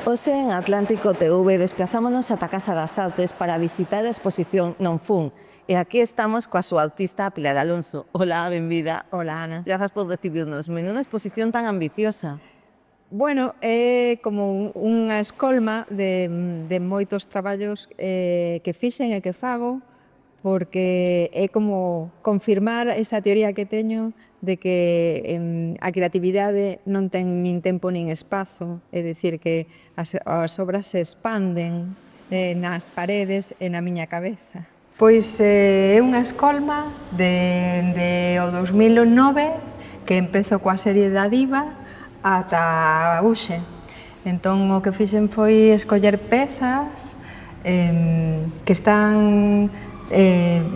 Hoxe en Atlántico TV desplazámonos ata a Casa das Artes para visitar a exposición Non Fun. E aquí estamos coa súa artista Pilar Alonso. Hola, benvida. Hola, Ana. Grazas por recibirnos. Menuda exposición tan ambiciosa. Bueno, é como unha escolma de moitos traballos que fixen e que fago, porque é como confirmar esa teoría que teño de que a creatividade non ten nin tempo nin espazo, é dicir, que as obras se expanden nas paredes e na miña cabeza. Pois é unha escolma de o 2009 que empezo coa serie da Diva ata hoxe. Entón o que fixen foi escoller pezas que están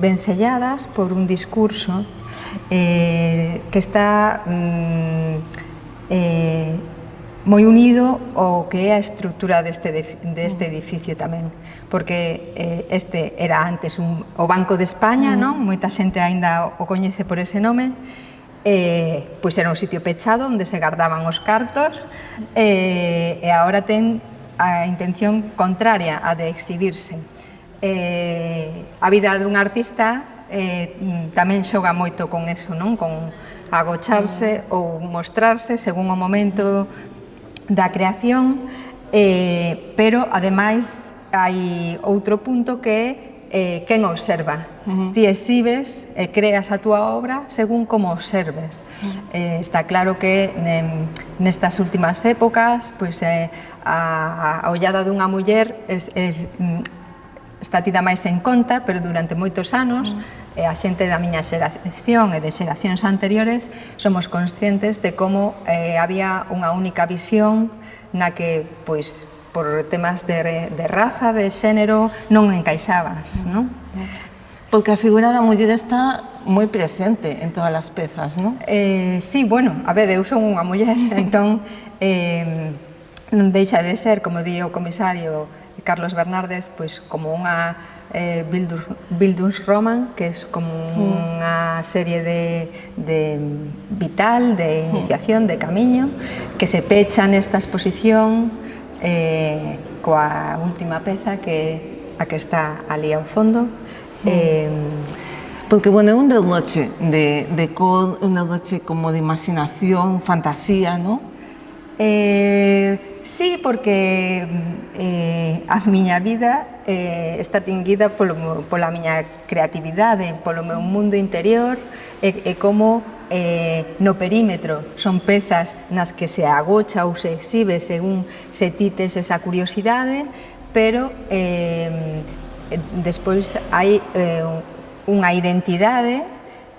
vencelladas por un discurso que está moi unido ao que é a estrutura deste edificio tamén, porque este era antes o Banco de España, non? Moita xente aínda o coñece por ese nome. Pois era un sitio pechado onde se guardaban os cartos e agora ten a intención contraria a de exhibirse. A vida dun artista tamén xoga moito con eso, non? Con agocharse ou mostrarse según o momento da creación, pero ademais hai outro punto que é quen observa. Ti exhibes e creas a túa obra según como observes. Está claro que nestas últimas épocas a ollada dunha muller está tida máis en conta, pero durante moitos anos a xente da miña xeración e de xeracións anteriores somos conscientes de como había unha única visión na que, pois, por temas de raza, de xénero, non encaixabas, non? Porque a figura da muller está moi presente en todas as pezas, non? Sí, bueno, a ver, eu son unha muller, entón non deixa de ser, como di o comisario Carlos Bernárdez, pois como unha Bildungsroman, que é como unha serie de vital, de iniciación, de camiño, que se pecha nesta exposición coa última peza que a que está ali ao fondo. Porque, bueno, é un noche de cor, unha noche como de imaginación, fantasía, non? Sí, porque a miña vida está tinguida pola miña creatividade, polo meu mundo interior e como no perímetro son pezas nas que se agocha ou se exhibe según se ti tes esa curiosidade, pero despois hai unha identidade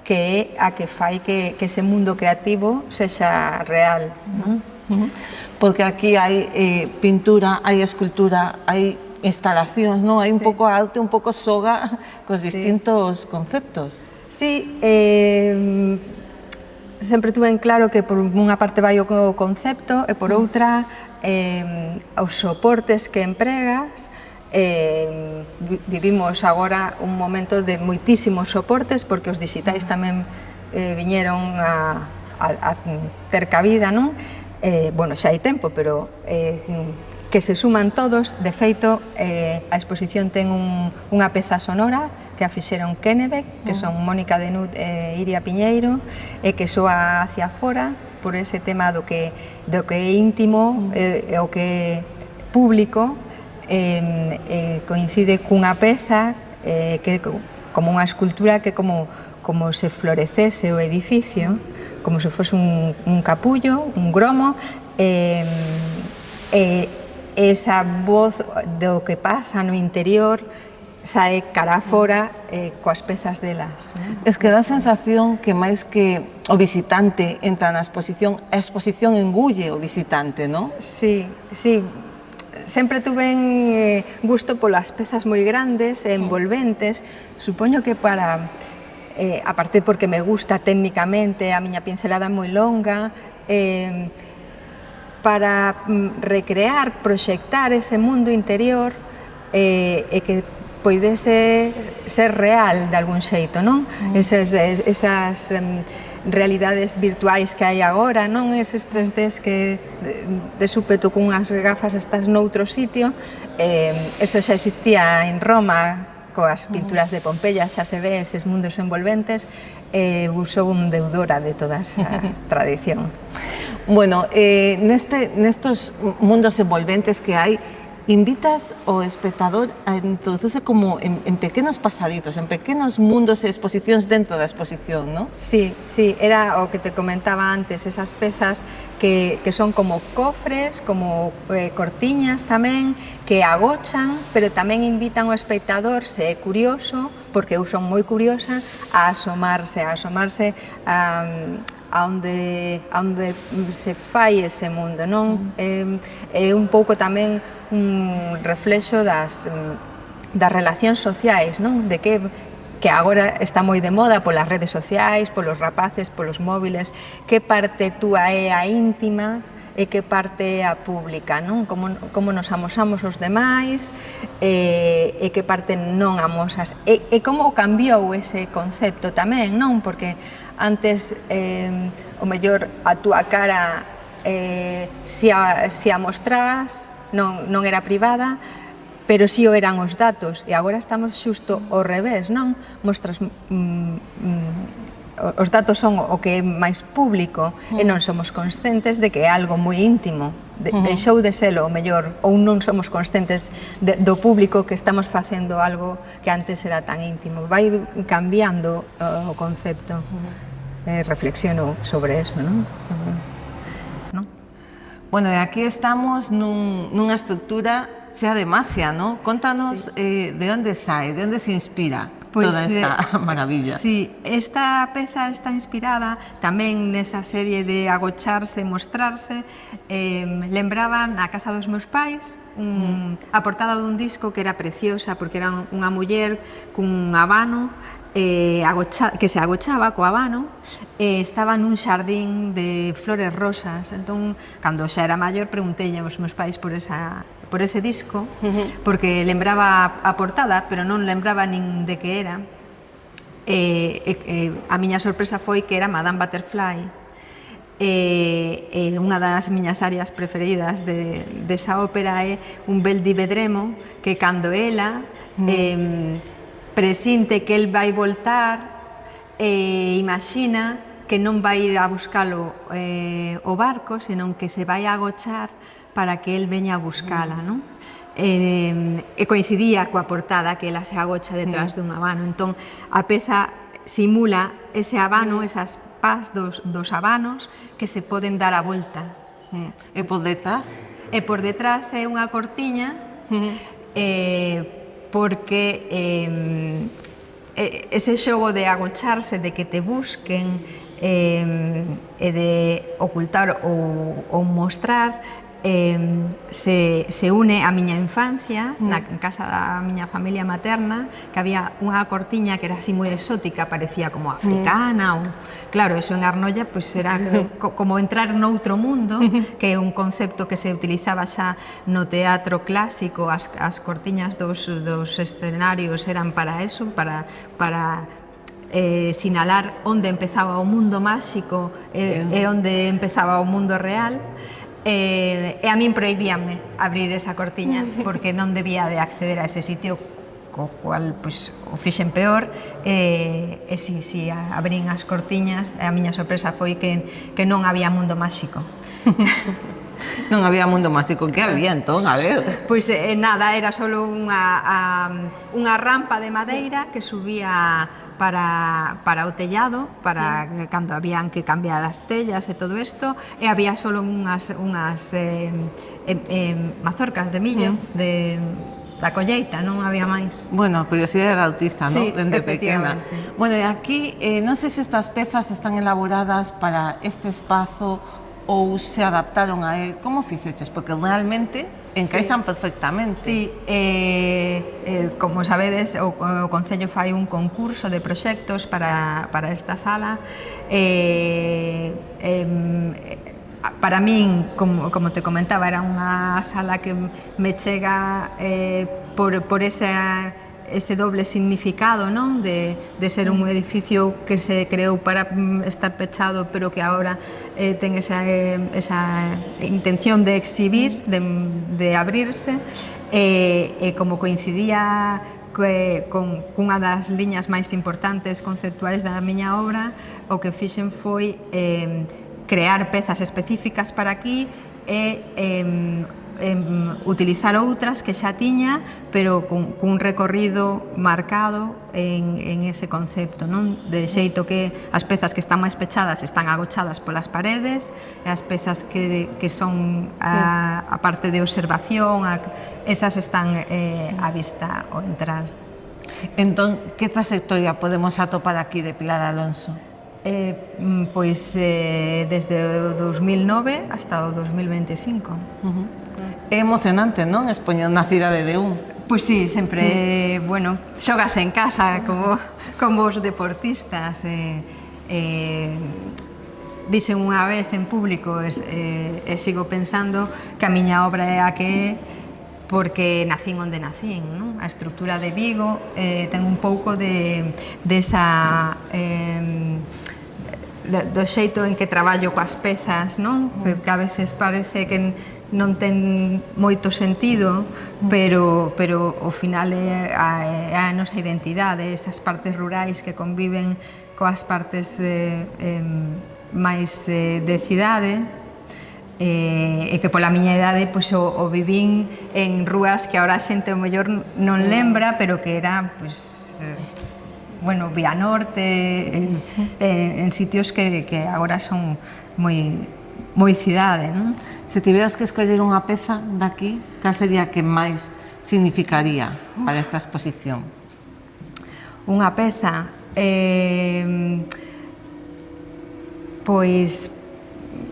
que é a que fai que ese mundo creativo sexa real, non? Porque aquí hai pintura, hai escultura, hai instalacións, non? Hai un pouco arte, un pouco xoga cos distintos conceptos. Sí, sempre tuve en claro que por unha parte vai o concepto e por outra os soportes que empregas. Vivimos agora un momento de moitísimos soportes porque os digitais tamén viñeron a ter cabida, non? Bueno, xa hai tempo, pero que se suman todos. De feito, a exposición ten unha peza sonora que a fixeron Kennebec, que son Mónica Denut e Iria Piñeiro, e que soa hacia fora por ese tema do que é íntimo e o que é público, coincide cunha peza que é como unha escultura que como se florecese o edificio, como se fose un capullo, un gromo, esa voz do que pasa no interior sae cara fora coas pezas delas. Es que dá a sensación que máis que o visitante entra na exposición, a exposición engulle o visitante, non? Sí, sí. Sempre tuve gusto polas pezas moi grandes e envolventes. Supoño que para aparte porque me gusta técnicamente, a miña pincelada moi longa, para recrear, proxectar ese mundo interior e que poidese ser real de algún xeito, non? Esas realidades virtuais que hai agora, non? Eses 3Ds que de súpeto cunhas gafas estás noutro sitio, eso xa existía en Roma, coas pinturas de Pompeia, xa se ve eses mundos envolventes, usou un deudora de toda esa tradición. Bueno, nestos mundos envolventes que hai, invitas ao espectador a introducirse como en pequenos pasadizos, en pequenos mundos e exposicións dentro da exposición, non? Sí, era o que te comentaba antes, esas pezas que son como cofres, como cortiñas tamén, que agochan, pero tamén invitan ao espectador, se é curioso, porque eu son moi curiosa, a asomarse a onde se fai ese mundo, non? É un pouco tamén un reflexo das relacións sociais, non? De que agora está moi de moda polas redes sociais, polos rapaces, polos móviles, que parte túa é a íntima e que parte é a pública, non? Como nos amosamos os demais e que parte non amosas. E como cambiou ese concepto tamén, non? Porque antes, o mellor, a túa cara, se a mostrabas, non era privada, pero si o eran os datos, e agora estamos xusto ao revés, non? Mostras, os datos son o que é máis público e non somos conscientes de que é algo moi íntimo, deixou de selo o mellor, ou non somos conscientes do público que estamos facendo algo que antes era tan íntimo. Vai cambiando o concepto. Reflexiono sobre eso, non? Bueno, e aquí estamos nunha estructura xa de Masia, non? Contanos de onde sae, de onde se inspira toda esta maravilla. Sí, esta peza está inspirada tamén nesa serie de agocharse e mostrarse. Lembraban a casa dos meus pais, a portada dun disco que era preciosa, porque era unha muller cun habano, que se agochaba co habano, estaba nun xardín de flores rosas. Entón, cando xa era maior, preguntei aos meus pais por ese disco, porque lembraba a portada, pero non lembraba nin de que era. A miña sorpresa foi que era Madame Butterfly, unha das miñas áreas preferidas desa ópera é un bel di vedremo, que cando ela presinte que el vai voltar e imagina que non vai ir a buscalo o barco, senón que se vai agochar para que el veña a buscala, non? E coincidía coa portada que ela se agocha detrás dun habano. Entón, a peza simula ese habano, esas pás dos habanos que se poden dar a volta. E por detrás? E por detrás é unha cortiña, porque ese xogo de agocharse, de que te busquen e de ocultar ou mostrar, se une a miña infancia na casa da miña familia materna, que había unha cortiña que era así moi exótica, parecía como africana, ou claro, eso en Arnolla pois era como entrar noutro mundo, que é un concepto que se utilizaba xa no teatro clásico. As cortiñas dos escenarios eran para eso, para sinalar onde empezaba o mundo máxico e onde empezaba o mundo real. E a min prohibíanme abrir esa cortiña, porque non debía de acceder a ese sitio, co cual o fixen peor. E si abrín as cortiñas, e a miña sorpresa foi que non había mundo máxico. Non había mundo máxico, que había entón? A ver. Pois nada, era só unha rampa de madeira que subía para o tellado, para cando habían que cambiar as tellas e todo isto, e había só unhas mazorcas de millo da colleita, non había máis. Bueno, a curiosidade da autista, non? Sí, Dende pequena. Bueno, e aquí, non sei se estas pezas están elaboradas para este espazo ou se adaptaron a él. Como fixeches? Porque realmente encaixan perfectamente. Sí, como sabedes, o Concello fai un concurso de proxectos para esta sala. Para min, como te comentaba, era unha sala que me chega por esa ese doble significado, non? De ser un edificio que se creou para estar pechado, pero que agora ten esa intención de exhibir, de abrirse, e como coincidía cunha das liñas máis importantes conceptuais da miña obra, o que fixen foi crear pezas específicas para aquí e utilizar outras que xa tiña, pero cun recorrido marcado en ese concepto, non? De xeito que as pezas que están máis pechadas están agochadas polas paredes, e as pezas que son a parte de observación, esas están á vista ao entrar. Entón, que trayectoria podemos atopar aquí de Pilar Alonso? Pois desde o 2009 hasta o 2025. É emocionante, non? Expoñer na cidade de Un. Pois sí, sempre, bueno, xogas en casa como os deportistas. Dixen unha vez en público e sigo pensando que a miña obra é a que é porque nacín onde nacín, non? A estrutura de Vigo ten un pouco desa do xeito en que traballo coas pezas, non? Que a veces parece que non ten moito sentido, pero ao final é a nosa identidade, esas partes rurais que conviven coas partes máis de cidade, e que pola miña idade pois, o vivín en rúas que agora a xente o mellor non lembra, pero que era pois, bueno, Vía Norte, en sitios que agora son moi cidade, non? Se tiveras que escoller unha peza daqui, cal sería a que máis significaría para esta exposición? Unha peza, pois,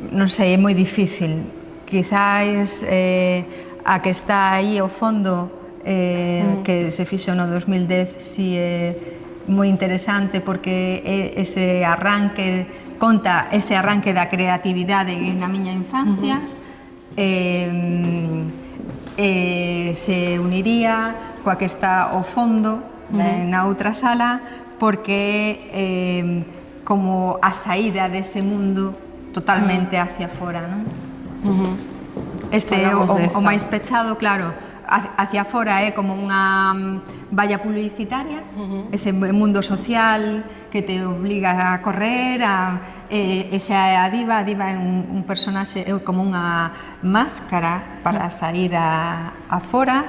non sei, é moi difícil. Quizás a que está aí ao fondo, que se fixo no 2010, si é moi interesante porque ese arranque, conta ese arranque da creatividade na miña infancia, se uniría coa que está ao fondo na outra sala, porque é como a saída dese mundo totalmente hacia fora, non? Este é o máis pechado, claro, hacia fora é como unha valla publicitaria, ese mundo social que te obliga a correr, e xa é a diva é un personaxe, é como unha máscara para sair a fora.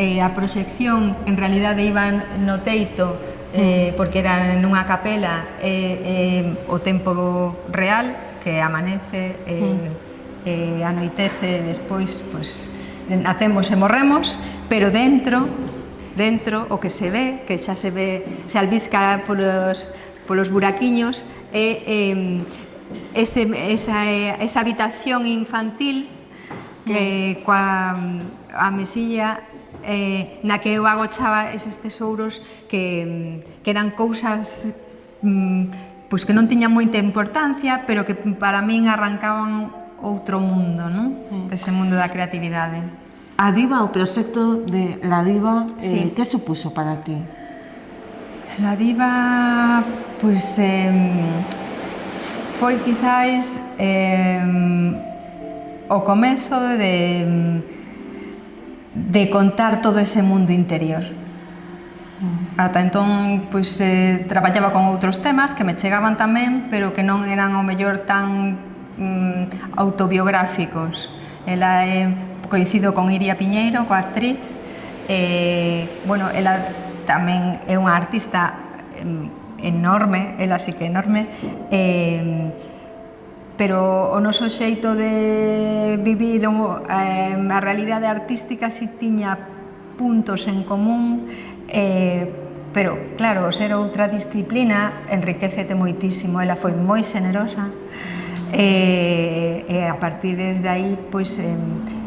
A proxección, en realidade, iba no teito, porque era nunha capela, o tempo real, que amanece, anoitece, despois, pois, nacemos e morremos, pero dentro o que se ve, que xa se ve, se albisca polos buraquiños, é esa habitación infantil coa a mesilla na que eu agochaba eses tesouros que eran cousas pois que non tiñan moita importancia, pero que para min arrancaban outro mundo, non? Ese mundo da creatividade. A diva, o proxecto de La Diva, que supuso para ti? La Diva, pois, foi quizás o comezo de contar todo ese mundo interior. Ata entón, pois, traballaba con outros temas que me chegaban tamén, pero que non eran ao mellor tan autobiográficos. Ela coincido con Iria Piñeiro, coa actriz, bueno, ela tamén é unha artista enorme, ela sí que é enorme, pero o noso xeito de vivir a realidade artística si tiña puntos en común, pero claro, ser outra disciplina enriquecete moitísimo. Ela foi moi xenerosa, e a partir de aí pois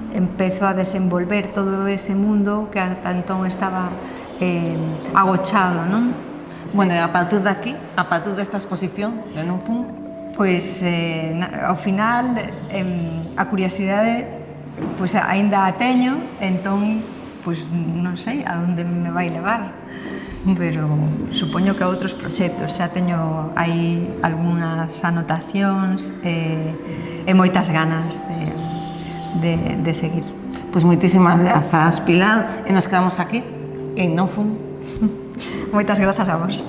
empezo a desenvolver todo ese mundo que ata entón estaba agochado, non? Bueno, e a partir de aquí, a partir desta exposición de Non Fun, pois ao final a curiosidade pois aínda a teño, entón pois non sei a onde me vai levar. pero supoño que outros proxectos. Xa teño aí algunhas anotacións e moitas ganas de seguir. Pois moitísimas grazas, Pilar, e nos quedamos aquí en Novum. Moitas grazas a vos.